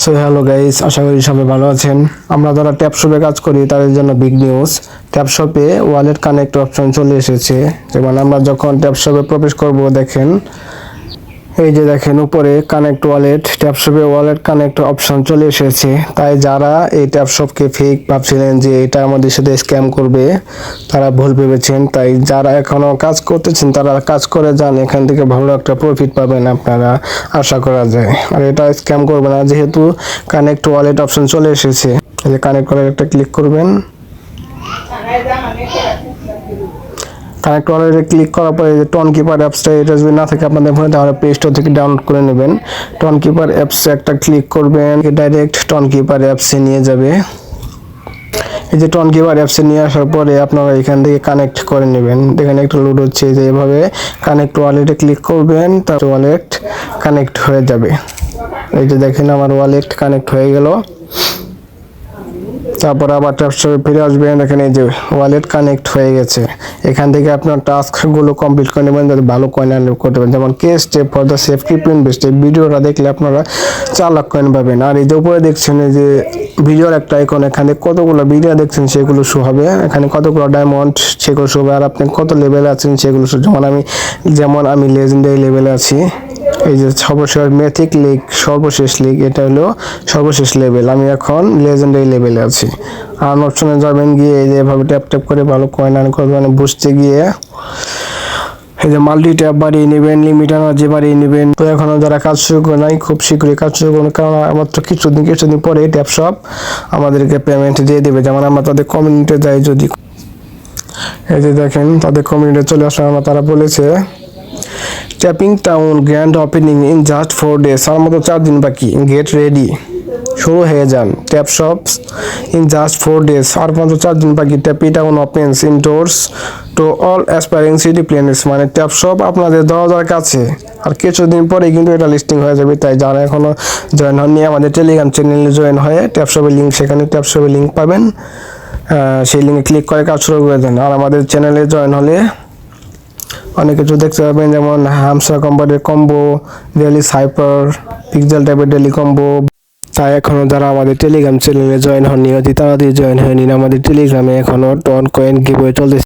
So hello guys, আশা করি সবাই ভালো আছেন। আমরা যারা ট্যাপ শপে কাজ করি তাদের জন্য বিগ নিউজ। ট্যাপ শপে ওয়ালেট কানেক্ট অপশন চলে এসেছে। যেমন আমরা যখন ট্যাপ শপে প্রবেশ করব, দেখেন এই যে দেখেন উপরে কানেক্ট ওয়ালেট, ট্যাপ শপে ওয়ালেট কানেক্ট অপশন চলে এসেছে। তাই যারা এই ট্যাপ শপকে ফেক ভাবছিলেন যে এটা আমাদের সাথে স্ক্যাম করবে, তারা ভুল ভেবেছেন। তাই যারা এখনো কাজ করতেছেন তারা কাজ করে যান, এখান থেকে ভালো একটা প্রফিট পাবেন আপনারা, আশা করা যায়। আর এটা স্ক্যাম করবে না, যেহেতু কানেক্ট ওয়ালেট অপশন চলে এসেছে। এই যে কানেক্ট ওয়ালেটটা ক্লিক করবেন। কানেক্ট ওয়ালেটে ক্লিক করার পরে যে টন কিপার অ্যাপসটা, এটা যদি না থাকে আপনাদের ফোনে তাহলে প্লে স্টোর থেকে ডাউনলোড করে নেবেন। টন কিপার অ্যাপসে একটা ক্লিক করবেন, ডাইরেক্ট টন কিপার অ্যাপসে নিয়ে যাবে। এই যে টন কিপার অ্যাপসে নিয়ে আসার পরে আপনারা এখান থেকে কানেক্ট করে নেবেন। এখানে একটা লোড হচ্ছে, যে এভাবে কানেক্ট ওয়ালেটে ক্লিক করবেন, তার ওয়ালেট কানেক্ট হয়ে যাবে। এই যে দেখেন আমার ওয়ালেট কানেক্ট হয়ে গেল। তারপর আবার ট্যাপ শপে ফিরে আসবেন, এখানে যে ওয়ালেট কানেক্ট হয়ে গেছে। এখান থেকে আপনার টাস্কগুলো কমপ্লিট করে নেবেন যাতে ভালো কয়েন আর্ন করতে পারেন। যেমন কে step for the safe crypto invest, এই ভিডিওটা দেখলে আপনারা 4 লাখ কয়েন পাবেন। আর এই যে উপরে দেখছেন এই যে ভিডিওর একটা আইকন, এখানে কতগুলো ভিডিও দেখছেন সেগুলো শো হবে, এখানে কতগুলো ডায়মন্ড সেগুলো শো হবে, আর আপনি কত লেভেলে আছেন সেগুলো শো। যেমন আমি লেজেন্ডারি লেভেলে আছি। এই যে সর্বশেষ মেথিক লিগ, সর্বশেষ লিগ, এটা হলো সর্বশেষ লেভেল। আমি এখন লেজেন্ডারি লেভেলে আছি। আর অপশনে যাবেন, গিয়ে এই যে এভাবে ট্যাপ ট্যাপ করে ভালো কয়েন আর্ন করবেন। বুঝতে গিয়ে এই যে মাল্টি ট্যাপ বাড়িয়ে নেবেন, লিমিট এনার্জি বাড়িয়ে নেবেন। তো এখনো যারা কাজ শুরু করে নাই, খুব শীঘ্রই কাজ শুরু করুন, কারণ মাত্র কিছুদিন পরে ট্যাপ শপ আমাদেরকে পেমেন্ট দিয়ে দেবে। যেমন আমরা তাদের কমিউনিটিতে যাই, যদি এই যে দেখেন তাদের কমিউনিটিতে চলে আসলাম আমরা, তারা বলেছে tapping town grand opening in just 4 days, আর মতো 4 দিন বাকি, গেট রেডি, শুরু হয়ে যান। Tap shops in just 4 days, আর মাত্র 4 দিন বাকি। Tappy town opens in doors to all aspiring city planets, মানে ট্যাপ শপ আপনাদের দরজার কাছে। আর কিছুদিন পরে কিন্তু এটা লিস্টিং হয়ে যাবে। তাই যারা এখনো জয়েন হননি, আমাদের টেলিগ্রাম চ্যানেলে জয়েন হয়ে ট্যাপ শপের লিঙ্ক, সেখানে ট্যাপ শপের লিঙ্ক পাবেন, সেই লিঙ্কে ক্লিক করে কাজ শুরু করে দেন। আর আমাদের চ্যানেলে জয়েন হলে অনেক কিছু দেখতে পাবেন, যেমন হামসা কোম্পানির কম্বো, ডেলি সাইপার, পিক্সেল টাইপের ডেলি কম্বো। তাই এখনো যারা আমাদের টেলিগ্রাম চ্যানেলে জয়েন হননি, অতি তাড়াতাড়ি জয়েন হয়ে নিন। আমাদের টেলিগ্রামে এখনো টন কয়েন গিভওয়ে চলতেছে।